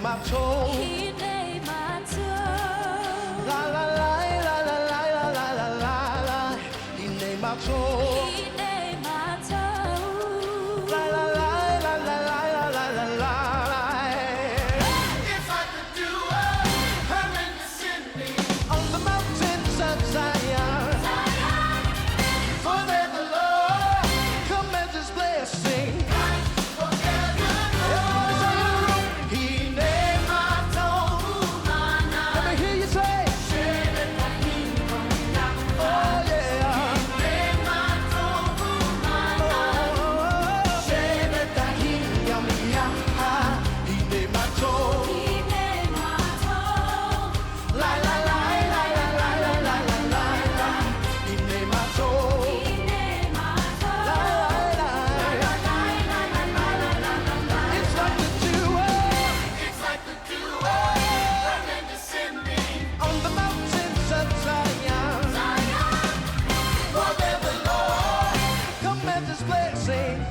my toe. He named my toe. La la la la la la la la la la la. He named my toe. He named my toe. La la la la la la la la la la. It's like the Duwell, coming to Sydney. On the mountains of Zion, For there the Lord come and His blessing. forever. Everybody say, He named my toe. Let me hear you say, oh yeah. It's like the Duwell, coming to Sydney. On the mountains of Zion, For there the Lord come and His blessing.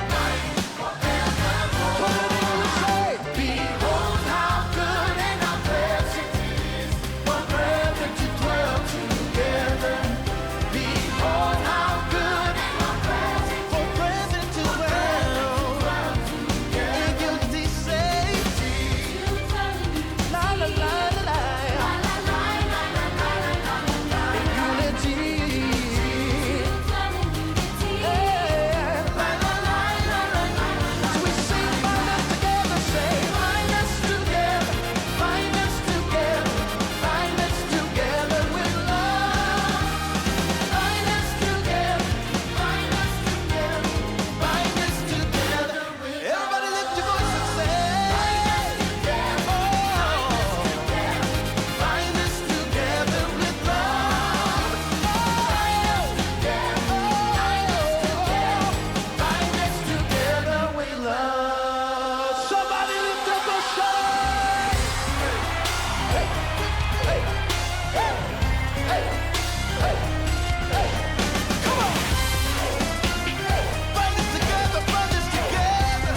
forevermore. Come on in and say, Behold how good and how pleasant it is for brethren to dwell together. Behold how good and how pleasant for brethren to dwell in unity, say, la la la la la, in unity. Yeah, la la la la la la. So we sing, bind us together, say, bind us together, bind us together, bind us together with love. Bind us together, bind us together, bind us together with love. Everybody lift your voice and say, bind us together, bind us together with love. Bind us together with love. Somebody lift up a shout. Hey, hey, hey, hey, hey, hey. Come on. Bind us together, bind us together.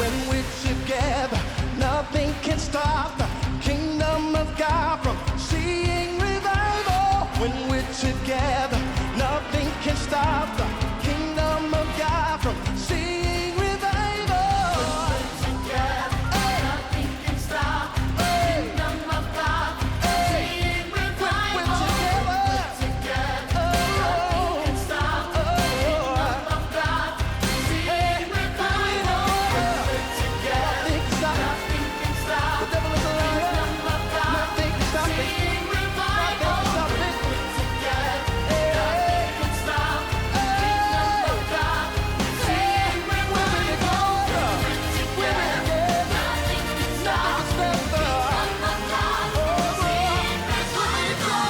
When we're together, nothing can stop the kingdom of God from seeing revival. When we're together, nothing can stop the kingdom of God from seeing revival. Nothing can stop the kingdom of God from seeing revival. We're together. Nothing can stop the kingdom of God from seeing revival. We're together. Nothing can stop. Nothing can stop The devil is a liar. kingdom of God Nothing can stop it. seeing revival. Nothing can stop it. We're together. Hey. Nothing can stop the kingdom of God from seeing revival. We're together. Nothing can stop the kingdom of God from seeing revival.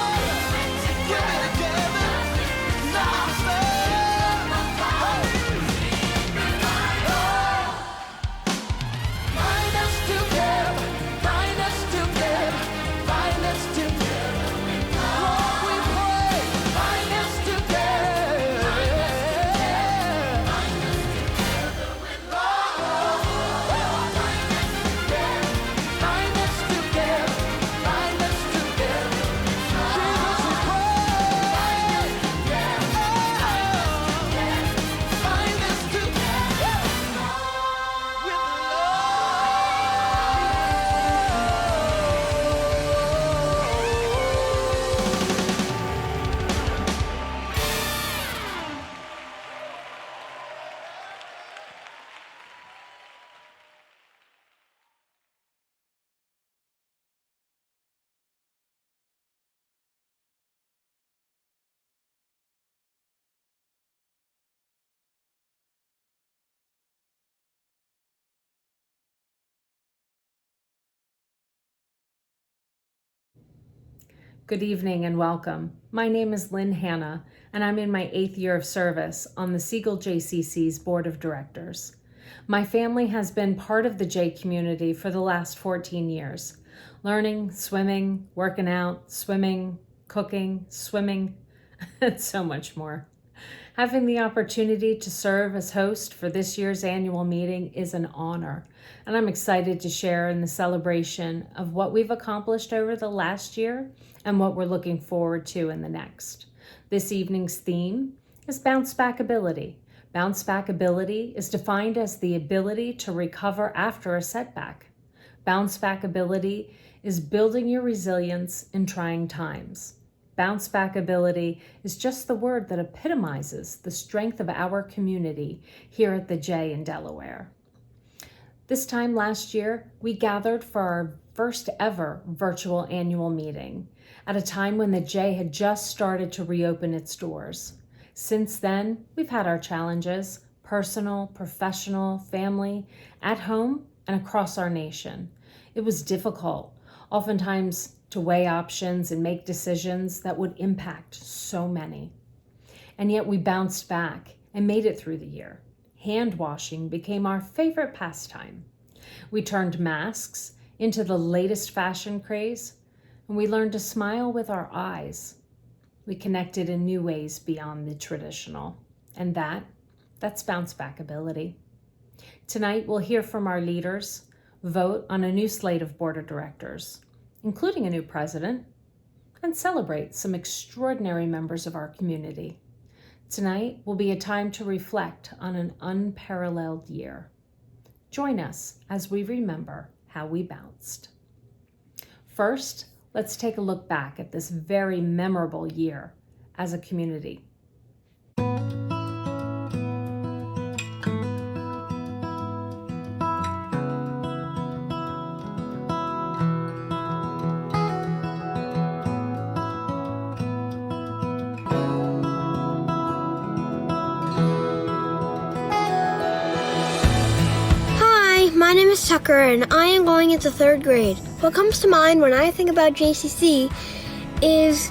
We're together. Nothing can stop the kingdom of God from seeing revival. Bind us together, bind us together, bind us together. Lord, we pray, bind us together. Bind us together, bind us together. Jesus, we pray. Bind us together with Good evening and welcome. My name is Lynn, Hanna, and I'm in my 8th year of service on the Siegel JCC's Board of Directors. My family has been part of the J community for the last 14 years, learning, swimming, working out, swimming, cooking, swimming, and so much more. Having the opportunity to serve as host for this year's annual meeting is an honor, and I'm excited to share in the celebration of what we've accomplished over the last year and what we're looking forward to in the next. This evening's theme is Bounce Back Ability. Bounce Back Ability is defined as the ability to recover after a setback. Bounce Back Ability is building your resilience in trying times. Bounce Back Ability is just the word that epitomizes the strength of our community here at the J in Delaware. This time last year, we gathered for our first ever virtual annual meeting at a time when the J had just started to reopen its doors. Since then, we've had our challenges, personal, professional, family, at home, and across our nation. It was difficult, oftentimes to weigh options and make decisions that would impact so many. And yet we bounced back and made it through the year. Hand washing became our favorite pastime. We turned masks into the latest fashion craze, and we learned to smile with our eyes. We connected in new ways beyond the traditional, and that's bounce back ability. Tonight we'll hear from our leaders, vote on a new slate of board of directors, including a new president, and celebrate some extraordinary members of our community. Tonight will be a time to reflect on an unparalleled year. Join us as we remember how we bounced. First, let's take a look back at this very memorable year as a community. My name is Tucker, and I am going into third grade. What comes to mind when I think about JCC is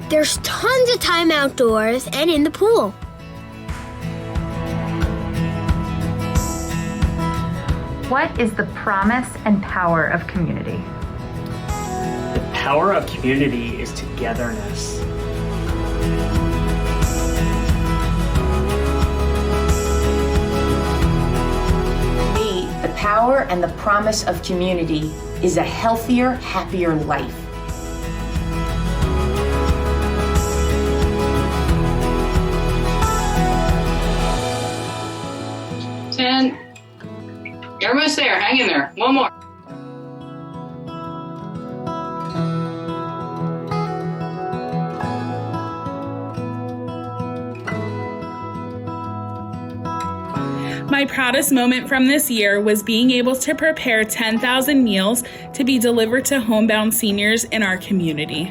there's tons of time outdoors and in the pool. What is the promise and power of community? The power of community is togetherness. The power and the promise of community is a healthier, happier life. Ten. You're almost there. Hang in there. One more. My proudest moment from this year was being able to prepare 10,000 meals to be delivered to homebound seniors in our community.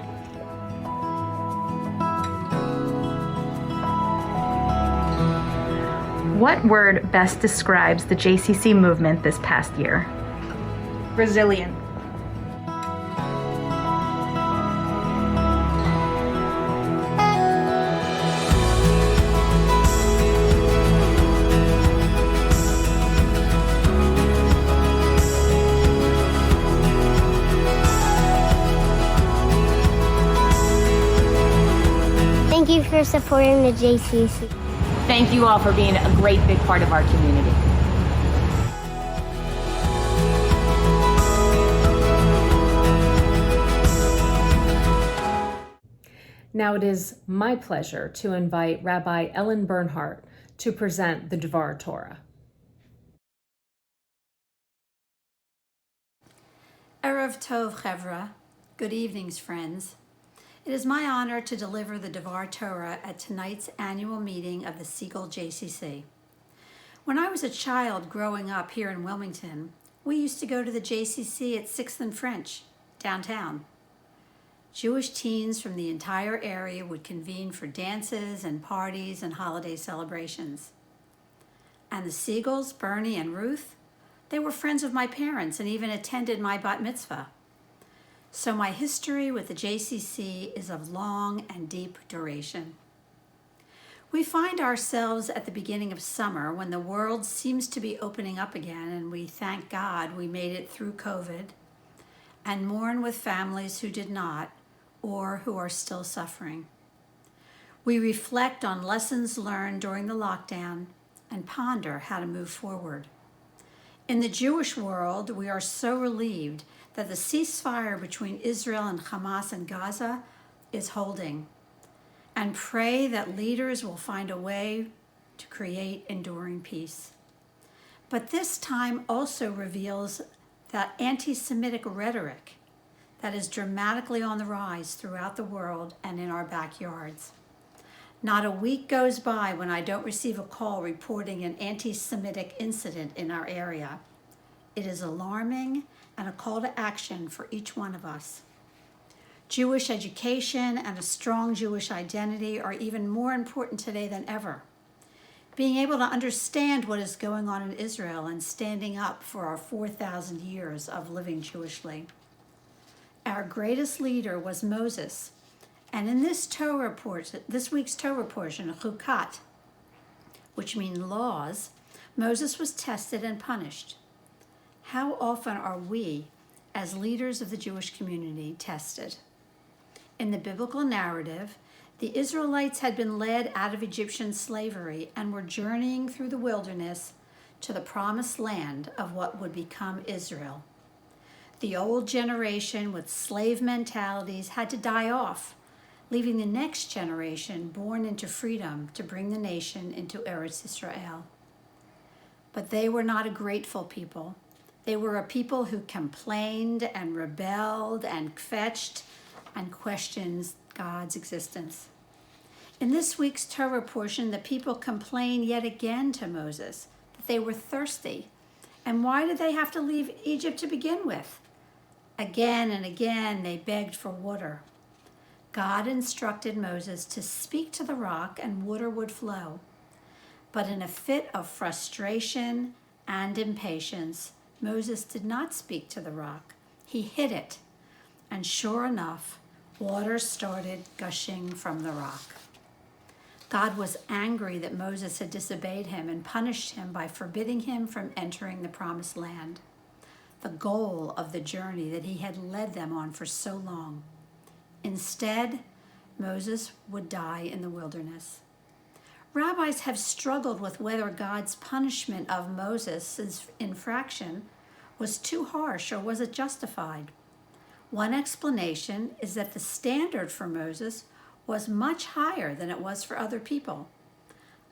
What word best describes the JCC movement this past year? Resilient. Thank you for supporting the JCC. Thank you all for being a great big part of our community. Now it is my pleasure to invite Rabbi Ellen Bernhardt to present the Devar Torah. Erev Tov, Chevra. Good evenings, friends. It is my honor to deliver the Devar Torah at tonight's annual meeting of the Siegel JCC. When I was a child growing up here in Wilmington, we used to go to the JCC at 6th and French, downtown. Jewish teens from the entire area would convene for dances and parties and holiday celebrations. And the Siegels, Bernie and Ruth, they were friends of my parents and even attended my bat mitzvah. So my history with the JCC is of long and deep duration. We find ourselves at the beginning of summer when the world seems to be opening up again, and we thank God we made it through COVID, and mourn with families who did not or who are still suffering. We reflect on lessons learned during the lockdown and ponder how to move forward. In the Jewish world, we are so relieved that the ceasefire between Israel and Hamas in Gaza is holding, and pray that leaders will find a way to create enduring peace. But this time also reveals that anti-Semitic rhetoric that is dramatically on the rise throughout the world and in our backyards. Not a week goes by when I don't receive a call reporting an anti-Semitic incident in our area. It is alarming and a call to action for each one of us. Jewish education and a strong Jewish identity are even more important today than ever. Being able to understand what is going on in Israel and standing up for our 4,000 years of living Jewishly. Our greatest leader was Moses, and in this week's Torah portion, Chukat, which means laws, Moses was tested and punished. How often are we, as leaders of the Jewish community, tested? In the biblical narrative, the Israelites had been led out of Egyptian slavery and were journeying through the wilderness to the promised land of what would become Israel. The old generation with slave mentalities had to die off, leaving the next generation born into freedom to bring the nation into Eretz Israel. But they were not a grateful people. They were a people who complained and rebelled and kvetched and questioned God's existence. In this week's Torah portion, the people complain yet again to Moses that they were thirsty. And why did they have to leave Egypt to begin with? Again and again, they begged for water. God instructed Moses to speak to the rock and water would flow. But in a fit of frustration and impatience, Moses did not speak to the rock. He hid it. And sure enough, water started gushing from the rock. God was angry that Moses had disobeyed him and punished him by forbidding him from entering the promised land, the goal of the journey that he had led them on for so long. Instead, Moses would die in the wilderness. Rabbis have struggled with whether God's punishment of Moses' infraction was too harsh or was it justified. One explanation is that the standard for Moses was much higher than it was for other people.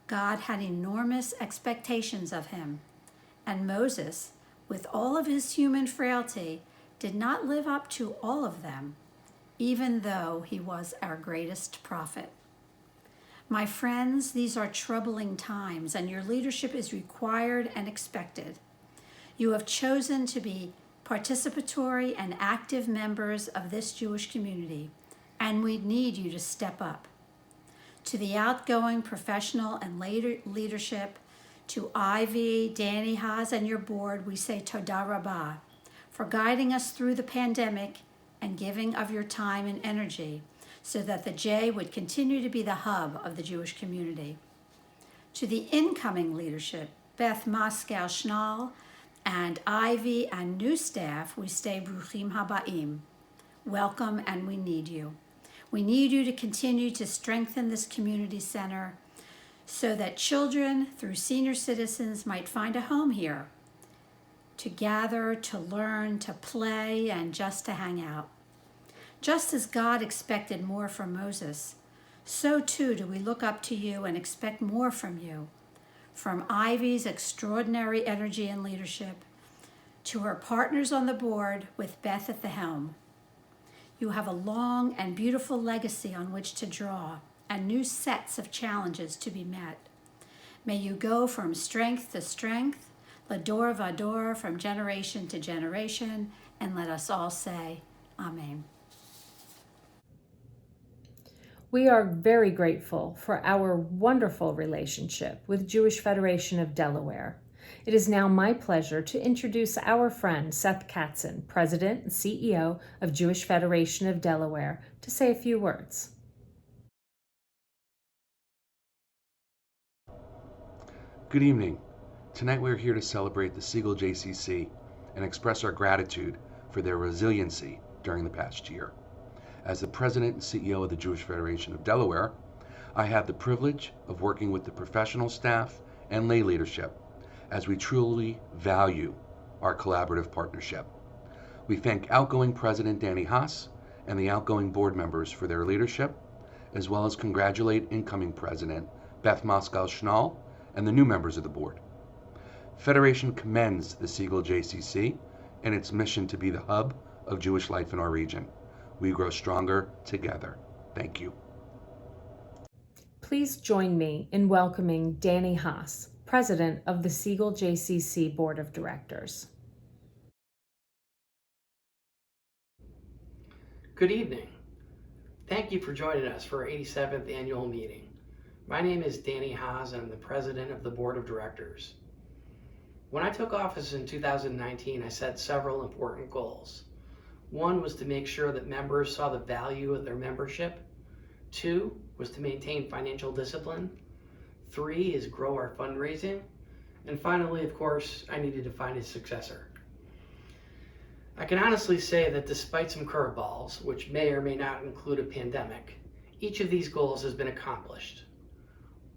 God had enormous expectations of him, and Moses, with all of his human frailty, did not live up to all of them, even though he was our greatest prophet. My friends, these are troubling times, and your leadership is required and expected. You have chosen to be participatory and active members of this Jewish community, and we need you to step up. To the outgoing professional and later leadership, to Ivy, Danny, Haas, and your board, we say Toda Rabbah for guiding us through the pandemic and giving of your time and energy so that the J would continue to be the hub of the Jewish community. To the incoming leadership, Beth Moscow Schnall, and Ivy and new staff, we say Bruchim Habaim. Welcome, and we need you. We need you to continue to strengthen this community center so that children through senior citizens might find a home here, to gather, to learn, to play, and just to hang out. Just as God expected more from Moses, so too do we look up to you and expect more from you. From Ivy's extraordinary energy and leadership to her partners on the board with Beth at the helm. You have a long and beautiful legacy on which to draw and new sets of challenges to be met. May you go from strength to strength, Lador Vador, from generation to generation, and let us all say, Amen. We are very grateful for our wonderful relationship with Jewish Federation of Delaware. It is now my pleasure to introduce our friend Seth Katzen, President and CEO of Jewish Federation of Delaware, to say a few words. Good evening. Tonight we are here to celebrate the Siegel JCC and express our gratitude for their resiliency during the past year. As the President and CEO of the Jewish Federation of Delaware, I have the privilege of working with the professional staff and lay leadership as we truly value our collaborative partnership. We thank outgoing President Danny Haas and the outgoing board members for their leadership, as well as congratulate incoming President Beth Moskow-Schnall and the new members of the board. Federation commends the Siegel JCC and its mission to be the hub of Jewish life in our region. We grow stronger together. Thank you. Please join me in welcoming Danny Haas, President of the Siegel JCC Board of Directors. Good evening. Thank you for joining us for our 87th annual meeting. My name is Danny Haas and I'm the President of the Board of Directors. When I took office in 2019, I set several important goals. One was to make sure that members saw the value of their membership. 2 was to maintain financial discipline. 3 is grow our fundraising. And finally, of course, I needed to find a successor. I can honestly say that despite some curveballs, which may or may not include a pandemic, each of these goals has been accomplished.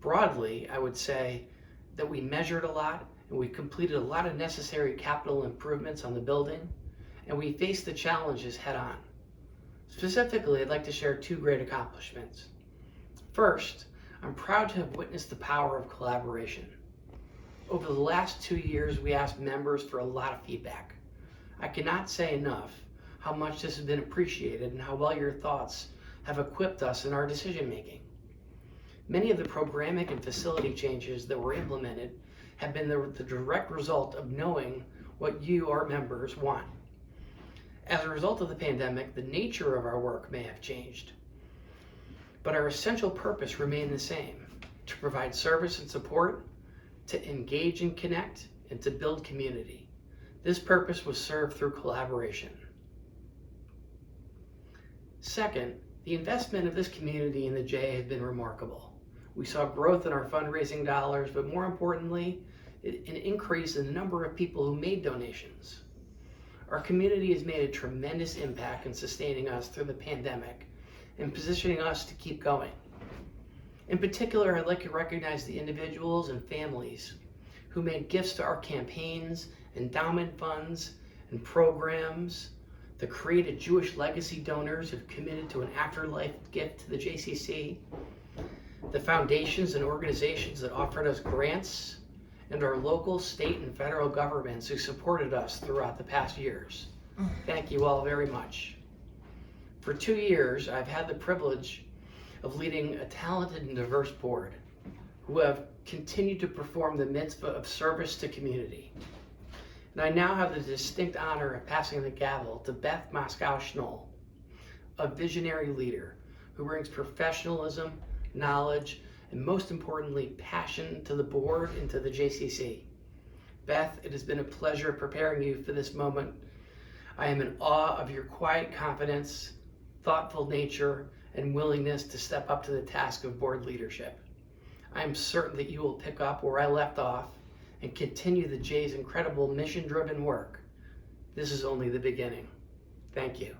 Broadly, I would say that we measured a lot and we completed a lot of necessary capital improvements on the building, and we faced the challenges head on. Specifically, I'd like to share 2 great accomplishments. First, I'm proud to have witnessed the power of collaboration. Over the last 2 years, we asked members for a lot of feedback. I cannot say enough how much this has been appreciated and how well your thoughts have equipped us in our decision making. Many of the programming and facility changes that were implemented have been the direct result of knowing what you, our members, want. As a result of the pandemic, the nature of our work may have changed, but our essential purpose remained the same: to provide service and support, to engage and connect, and to build community. This purpose was served through collaboration. Second, the investment of this community in the J has been remarkable. We saw growth in our fundraising dollars, but more importantly, an increase in the number of people who made donations. Our community has made a tremendous impact in sustaining us through the pandemic and positioning us to keep going. In particular, I'd like to recognize the individuals and families who made gifts to our campaigns, endowment funds, and programs, the created Jewish legacy donors who've committed to an afterlife gift to the JCC, the foundations and organizations that offered us grants, and our local, state, and federal governments who supported us throughout the past years. Thank you all very much. For 2 years, I've had the privilege of leading a talented and diverse board who have continued to perform the mitzvah of service to community. And I now have the distinct honor of passing the gavel to Beth Moskow-Schnall, a visionary leader who brings professionalism, knowledge, and most importantly, passion to the board and to the JCC. Beth, it has been a pleasure preparing you for this moment. I am in awe of your quiet confidence, thoughtful nature, and willingness to step up to the task of board leadership. I am certain that you will pick up where I left off and continue the J's incredible mission-driven work. This is only the beginning. Thank you.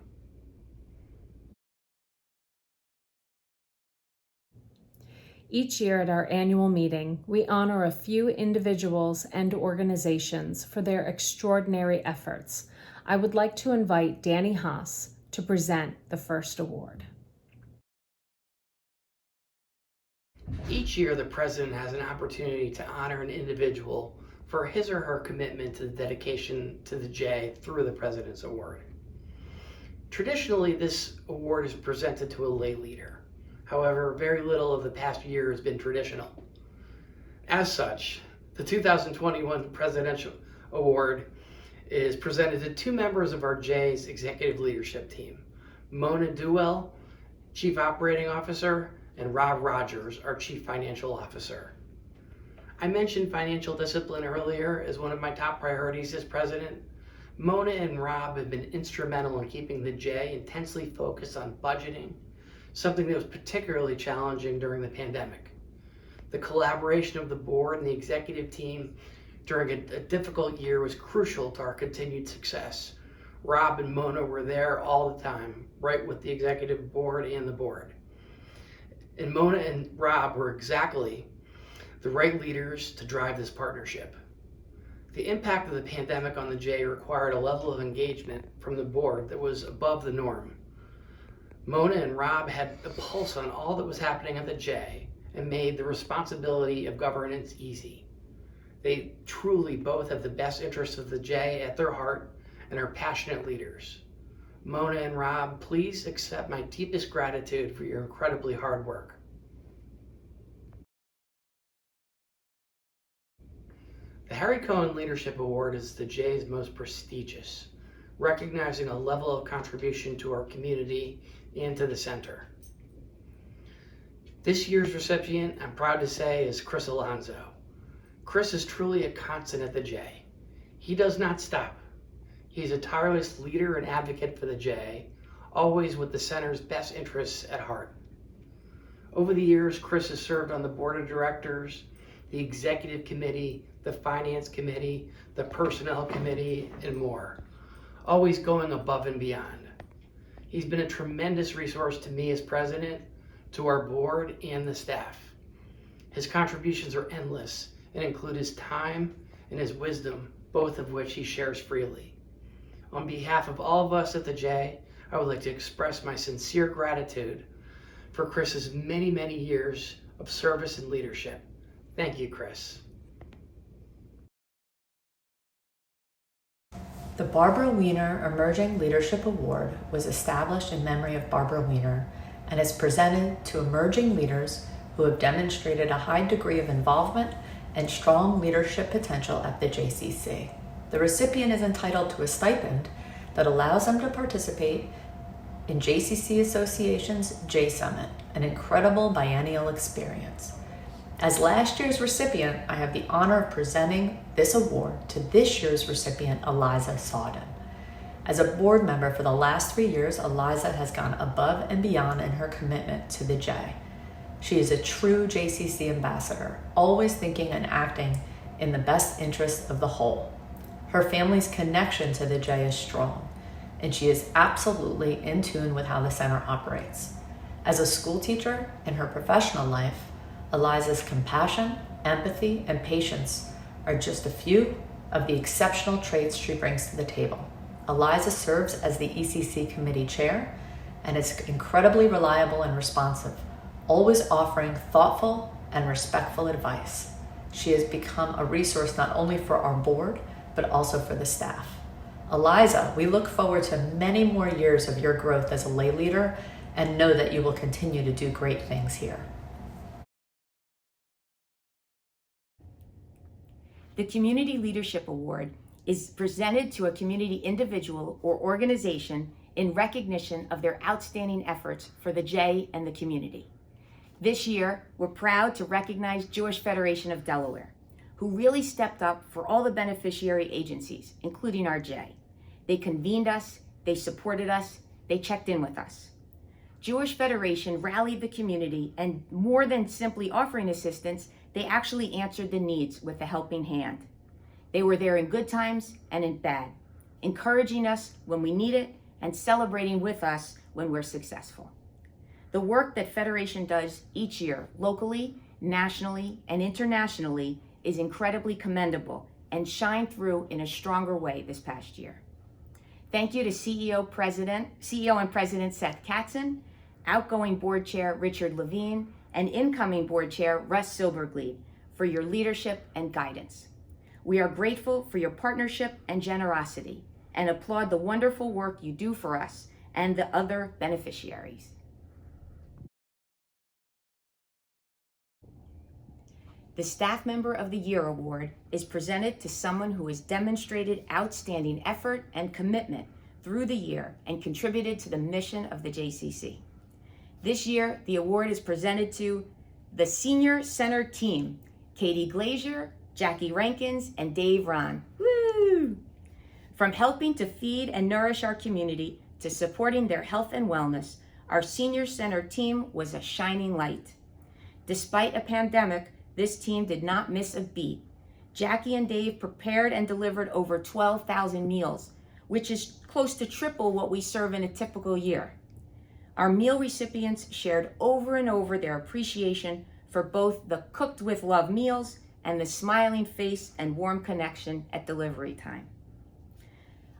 Each year at our annual meeting, we honor a few individuals and organizations for their extraordinary efforts. I would like to invite Danny Haas to present the first award. Each year, the president has an opportunity to honor an individual for his or her commitment to the dedication to the J through the President's Award. Traditionally, this award is presented to a lay leader. However, very little of the past year has been traditional. As such, the 2021 Presidential Award is presented to 2 members of our J's executive leadership team, Mona Duwell, Chief Operating Officer, and Rob Rogers, our Chief Financial Officer. I mentioned financial discipline earlier as one of my top priorities as president. Mona and Rob have been instrumental in keeping the J intensely focused on budgeting, something that was particularly challenging during the pandemic. The collaboration of the board and the executive team during a difficult year was crucial to our continued success. Rob and Mona were there all the time, right with the executive board and the board. And Mona and Rob were exactly the right leaders to drive this partnership. The impact of the pandemic on the J required a level of engagement from the board that was above the norm. Mona and Rob had a pulse on all that was happening at the J and made the responsibility of governance easy. They truly both have the best interests of the J at their heart and are passionate leaders. Mona and Rob, please accept my deepest gratitude for your incredibly hard work. The Harry Cohen Leadership Award is the J's most prestigious, recognizing a level of contribution to our community and to the center. This year's recipient, I'm proud to say, is Chris Alonzo. Chris is truly a constant at the J. He does not stop. He's a tireless leader and advocate for the J, always with the center's best interests at heart. Over the years, Chris has served on the board of directors, the executive committee, the finance committee, the personnel committee, and more, always going above and beyond. He's been a tremendous resource to me as president, to our board, and the staff. His contributions are endless and include his time and his wisdom, both of which he shares freely. On behalf of all of us at the J, I would like to express my sincere gratitude for Chris's many, many years of service and leadership. Thank you, Chris. The Barbara Weiner Emerging Leadership Award was established in memory of Barbara Weiner and is presented to emerging leaders who have demonstrated a high degree of involvement and strong leadership potential at the JCC. The recipient is entitled to a stipend that allows them to participate in JCC Association's J Summit, an incredible biennial experience. As last year's recipient, I have the honor of presenting this award to this year's recipient, Aliza Sawdon. As a board member for the last 3 years, Aliza has gone above and beyond in her commitment to the J. She is a true JCC ambassador, always thinking and acting in the best interest of the whole. Her family's connection to the J is strong, and she is absolutely in tune with how the center operates. As a school teacher in her professional life, Aliza's compassion, empathy, and patience are just a few of the exceptional traits she brings to the table. Aliza serves as the ECC committee chair and is incredibly reliable and responsive, always offering thoughtful and respectful advice. She has become a resource not only for our board, but also for the staff. Aliza, we look forward to many more years of your growth as a lay leader and know that you will continue to do great things here. The Community Leadership Award is presented to a community individual or organization in recognition of their outstanding efforts for the J and the community. This year, we're proud to recognize Jewish Federation of Delaware, who really stepped up for all the beneficiary agencies, including our J. They convened us, they supported us, they checked in with us. Jewish Federation rallied the community, and more than simply offering assistance, they actually answered the needs with a helping hand. They were there in good times and in bad, encouraging us when we need it and celebrating with us when we're successful. The work that Federation does each year, locally, nationally, and internationally, is incredibly commendable and shined through in a stronger way this past year. Thank you to CEO and President Seth Katzen, outgoing board chair Richard Levine, and incoming board chair Russ Silberglied for your leadership and guidance. We are grateful for your partnership and generosity and applaud the wonderful work you do for us and the other beneficiaries. The Staff Member of the Year Award is presented to someone who has demonstrated outstanding effort and commitment through the year and contributed to the mission of the JCC. This year, the award is presented to the Senior Center Team, Katie Glazier, Jackie Rankins, and Dave Rahn. Woo! From helping to feed and nourish our community to supporting their health and wellness, our Senior Center team was a shining light. Despite a pandemic, this team did not miss a beat. Jackie and Dave prepared and delivered over 12,000 meals, which is close to triple what we serve in a typical year. Our meal recipients shared over and over their appreciation for both the cooked with love meals and the smiling face and warm connection at delivery time.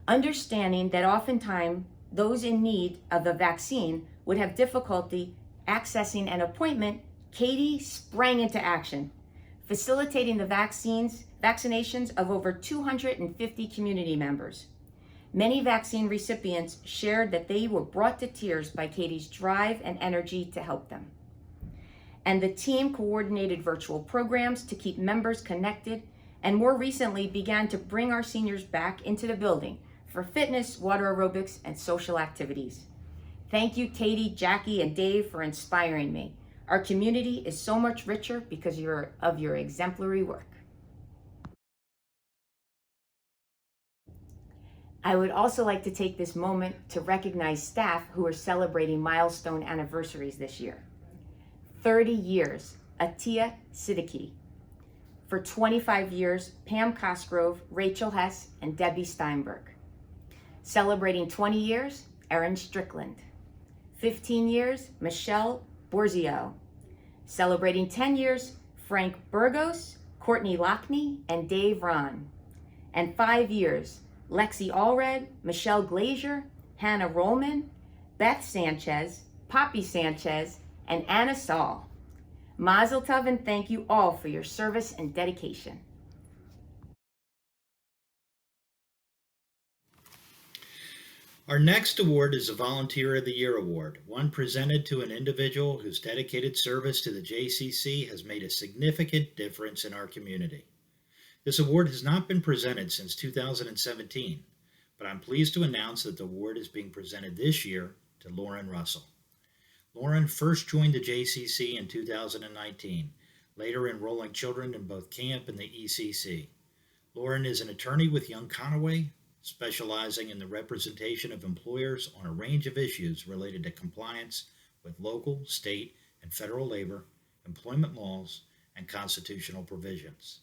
Understanding that oftentimes those in need of the vaccine would have difficulty accessing an appointment, Katie sprang into action, facilitating the vaccinations of over 250 community members. Many vaccine recipients shared that they were brought to tears by Katie's drive and energy to help them. And the team coordinated virtual programs to keep members connected, and more recently began to bring our seniors back into the building for fitness, water aerobics, and social activities. Thank you, Katie, Jackie, and Dave, for inspiring me. Our community is so much richer because of your exemplary work. I would also like to take this moment to recognize staff who are celebrating milestone anniversaries this year. 30 years, Atia Siddiqui. For 25 years, Pam Cosgrove, Rachel Hess, and Debbie Steinberg. Celebrating 20 years, Erin Strickland. 15 years, Michelle Borzio. Celebrating 10 years, Frank Burgos, Courtney Lockney, and Dave Rahn. And 5 years, Lexi Allred, Michelle Glazier, Hannah Rollman, Beth Sanchez, Poppy Sanchez, and Anna Saul. Mazel tov, and thank you all for your service and dedication. Our next award is a Volunteer of the Year award, one presented to an individual whose dedicated service to the JCC has made a significant difference in our community. This award has not been presented since 2017, but I'm pleased to announce that the award is being presented this year to Lauren Russell. Lauren first joined the JCC in 2019, later enrolling children in both camp and the ECC. Lauren is an attorney with Young Conaway, specializing in the representation of employers on a range of issues related to compliance with local, state, and federal labor, employment laws, and constitutional provisions.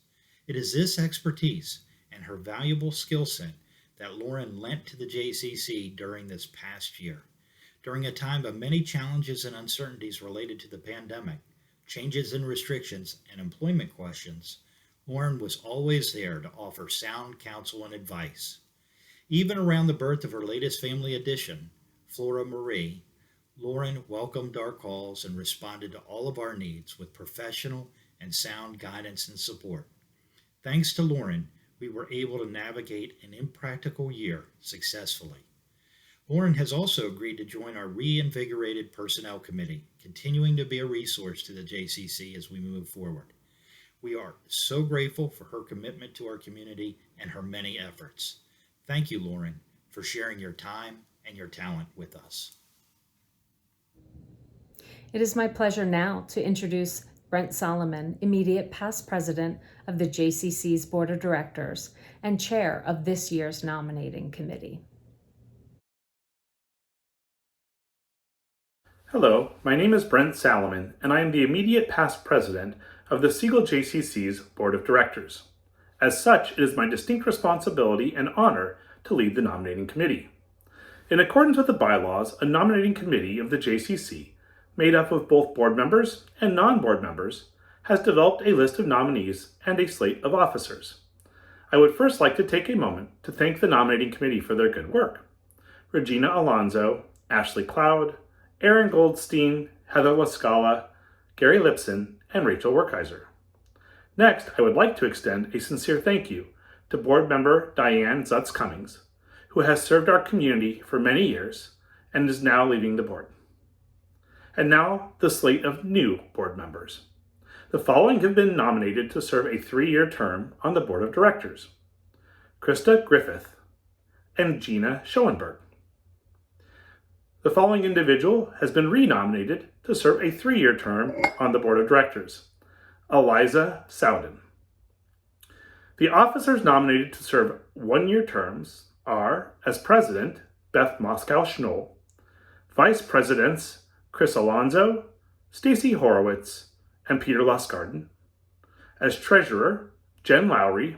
It is this expertise and her valuable skill set that Lauren lent to the JCC during this past year. During a time of many challenges and uncertainties related to the pandemic, changes in restrictions, and employment questions, Lauren was always there to offer sound counsel and advice. Even around the birth of her latest family addition, Flora Marie, Lauren welcomed our calls and responded to all of our needs with professional and sound guidance and support. Thanks to Lauren, we were able to navigate an impractical year successfully. Lauren has also agreed to join our reinvigorated Personnel Committee, continuing to be a resource to the JCC as we move forward. We are so grateful for her commitment to our community and her many efforts. Thank you, Lauren, for sharing your time and your talent with us. It is my pleasure now to introduce Brent Solomon, immediate past president of the JCC's Board of Directors and chair of this year's nominating committee. Hello, my name is Brent Solomon, and I am the immediate past president of the Siegel JCC's Board of Directors. As such, it is my distinct responsibility and honor to lead the nominating committee. In accordance with the bylaws, a nominating committee of the JCC, made up of both board members and non-board members, has developed a list of nominees and a slate of officers. I would first like to take a moment to thank the nominating committee for their good work. Regina Alonzo, Ashley Cloud, Aaron Goldstein, Heather Lascala, Gary Lipson, and Rachel Werkheiser. Next, I would like to extend a sincere thank you to board member Diane Zutz-Cummings, who has served our community for many years and is now leaving the board. And now, the slate of new board members. The following have been nominated to serve a 3-year term on the Board of Directors: Krista Griffith and Gina Schoenberg. The following individual has been renominated to serve a 3-year term on the Board of Directors: Aliza Sawdon. The officers nominated to serve 1-year terms are, as President, Beth Moskow-Schnoll, Vice Presidents, Chris Alonzo, Stacy Horowitz, and Peter Lustgarten. As Treasurer, Jen Lowry.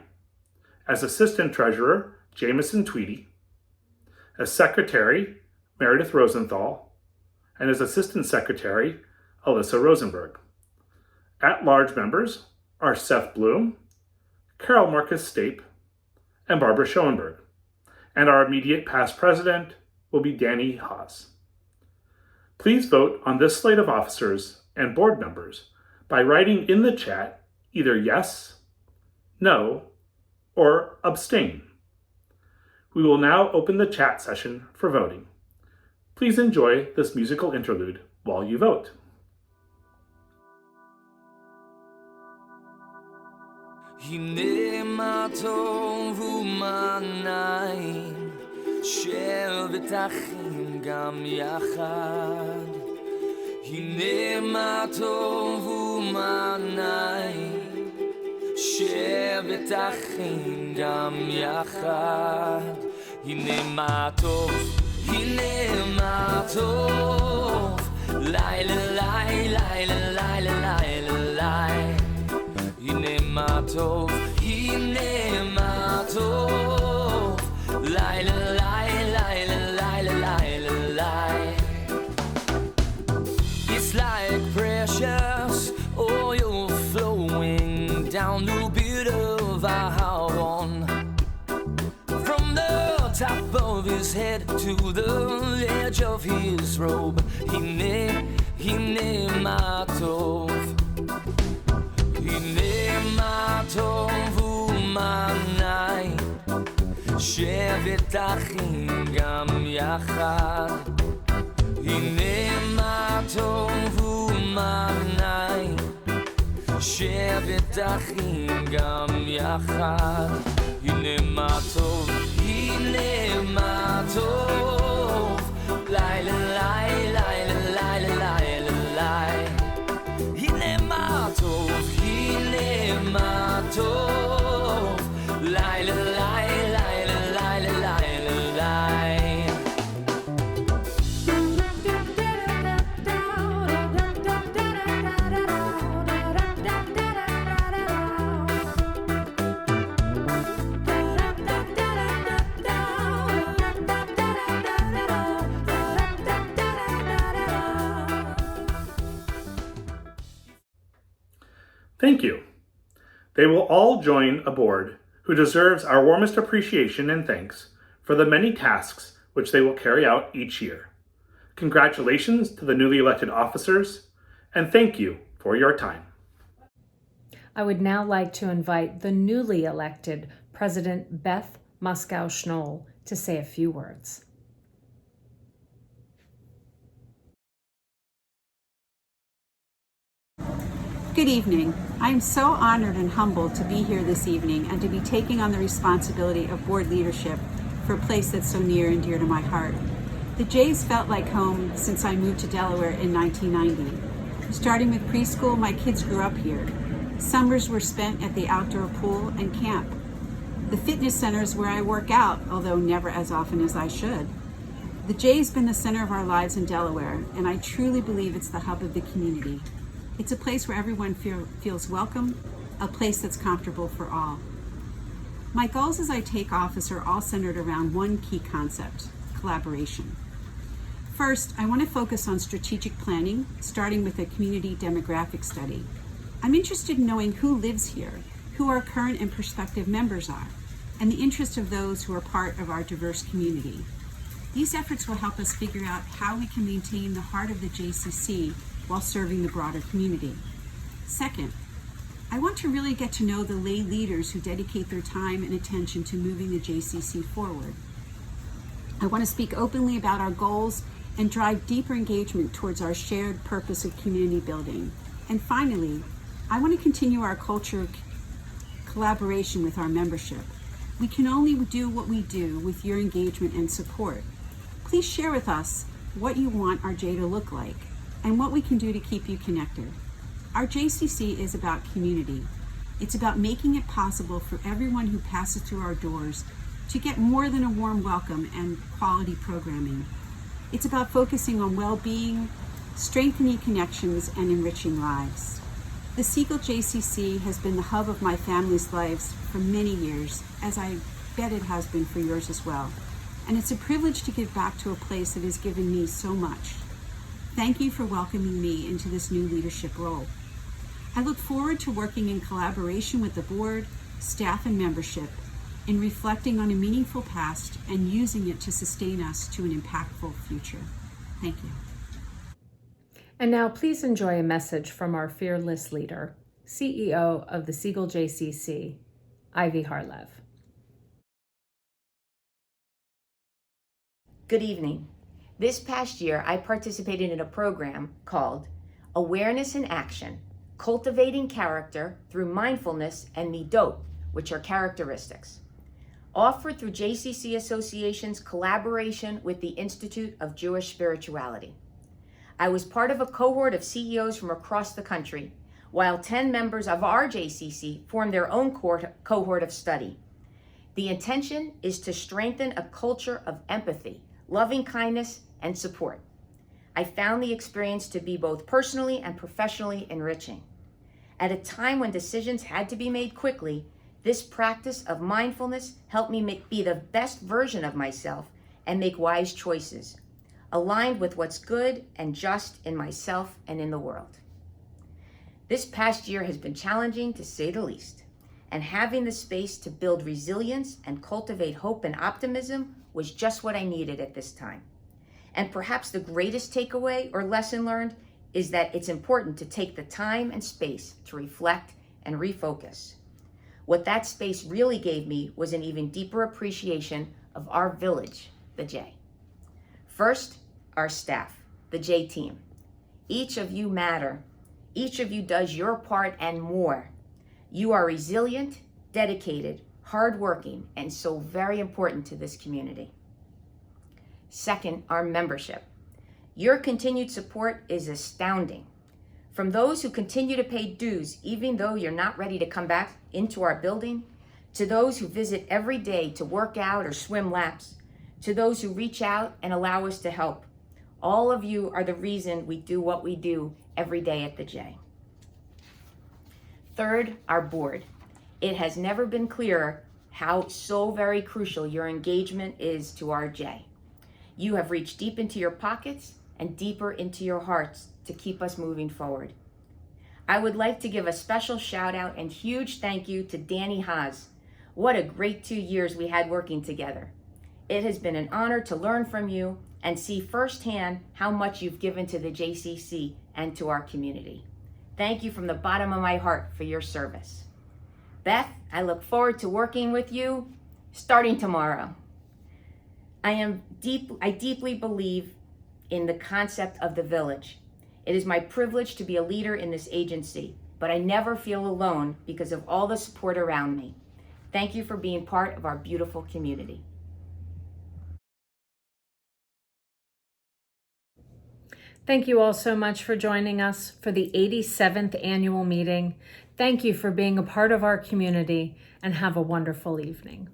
As Assistant Treasurer, Jamison Tweedy. As Secretary, Meredith Rosenthal. and as Assistant Secretary, Alyssa Rosenberg. At-large members are Seth Bloom, Carol Marcus Stape, and Barbara Schoenberg. And our immediate past president will be Danny Haas. Please vote on this slate of officers and board members by writing in the chat either yes, no, or abstain. We will now open the chat session for voting. Please enjoy this musical interlude while you vote. הנה מה טוב ומה נעים, שבת אחים גם יחד. הנה מה טוב ומה נעים, שבת אחים גם יחד. הנה מה טוב, הנה מה טוב, לילה לילה לילה לילה לילה. הנה מה טוב, הנה מה טוב, לילה לילה לילה לילה לילה. It's like precious oil flowing down the beat of Sawdon, from the top of his head to the edge of his robe. הנה מה טוב, הנה מה טוב ומה נעים, שבת אחים גם יחד. הנה מה טוב ומה נעים, שבת אחים גם יחד. הנה מה טוב, הנה מה טוב, לילה לילה לילה לילה לילה. הנה מה טוב, הנה מה טוב, לילה לילה לילה לילה לילה. Thank you. They will all join a board who deserves our warmest appreciation and thanks for the many tasks which they will carry out each year. Congratulations to the newly elected officers, and thank you for your time. I would now like to invite the newly elected President Beth Muskow-Schnoll to say a few words. Good evening. I am so honored and humbled to be here this evening and to be taking on the responsibility of board leadership for a place that's so near and dear to my heart. The Jays felt like home since I moved to Delaware in 1990. Starting with preschool, my kids grew up here. Summers were spent at the outdoor pool and camp. The fitness center is where I work out, although never as often as I should. The Jay's been the center of our lives in Delaware, and I truly believe it's the hub of the community. It's a place where everyone feels welcome, a place that's comfortable for all. My goals as I take office are all centered around one key concept: collaboration. First, I want to focus on strategic planning, starting with a community demographic study. I'm interested in knowing who lives here, who our current and prospective members are, and the interest of those who are part of our diverse community. These efforts will help us figure out how we can maintain the heart of the JCC while serving the broader community. Second, I want to really get to know the lay leaders who dedicate their time and attention to moving the JCC forward. I want to speak openly about our goals and drive deeper engagement towards our shared purpose of community building. And finally, I want to continue our culture of collaboration with our membership. We can only do what we do with your engagement and support. Please share with us what you want our J to look like and what we can do to keep you connected. Our JCC is about community. It's about making it possible for everyone who passes through our doors to get more than a warm welcome and quality programming. It's about focusing on well-being, strengthening connections, and enriching lives. The Siegel JCC has been the hub of my family's lives for many years, as I bet it has been for yours as well. And it's a privilege to give back to a place that has given me so much. Thank you for welcoming me into this new leadership role. I look forward to working in collaboration with the board, staff, and membership in reflecting on a meaningful past and using it to sustain us to an impactful future. Thank you. And now please enjoy a message from our fearless leader, CEO of the Siegel JCC, Ivy Harlev. Good evening. This past year, I participated in a program called Awareness in Action, Cultivating Character Through Mindfulness and Midot, which are characteristics, offered through JCC Association's collaboration with the Institute of Jewish Spirituality. I was part of a cohort of CEOs from across the country, while 10 members of our JCC formed their own cohort of study. The intention is to strengthen a culture of empathy, loving kindness, and support. I found the experience to be both personally and professionally enriching. At a time when decisions had to be made quickly, this practice of mindfulness helped me be the best version of myself and make wise choices, aligned with what's good and just in myself and in the world. This past year has been challenging, to say the least, and having the space to build resilience and cultivate hope and optimism was just what I needed at this time. And perhaps the greatest takeaway or lesson learned is that it's important to take the time and space to reflect and refocus. What that space really gave me was an even deeper appreciation of our village, the J. First, our staff, the J team. Each of you matter. Each of you does your part and more. You are resilient, dedicated, hardworking, and so very important to this community. Second, our membership. Your continued support is astounding. From those who continue to pay dues, even though you're not ready to come back into our building, to those who visit every day to work out or swim laps, to those who reach out and allow us to help. All of you are the reason we do what we do every day at the J. Third, our board. It has never been clearer how so very crucial your engagement is to our J. You have reached deep into your pockets and deeper into your hearts to keep us moving forward. I would like to give a special shout out and huge thank you to Danny Haas. What a great 2 years we had working together. It has been an honor to learn from you and see firsthand how much you've given to the JCC and to our community. Thank you from the bottom of my heart for your service. Beth, I look forward to working with you starting tomorrow. I deeply believe in the concept of the village. It is my privilege to be a leader in this agency, but I never feel alone because of all the support around me. Thank you for being part of our beautiful community. Thank you all so much for joining us for the 87th annual meeting. Thank you for being a part of our community, and have a wonderful evening.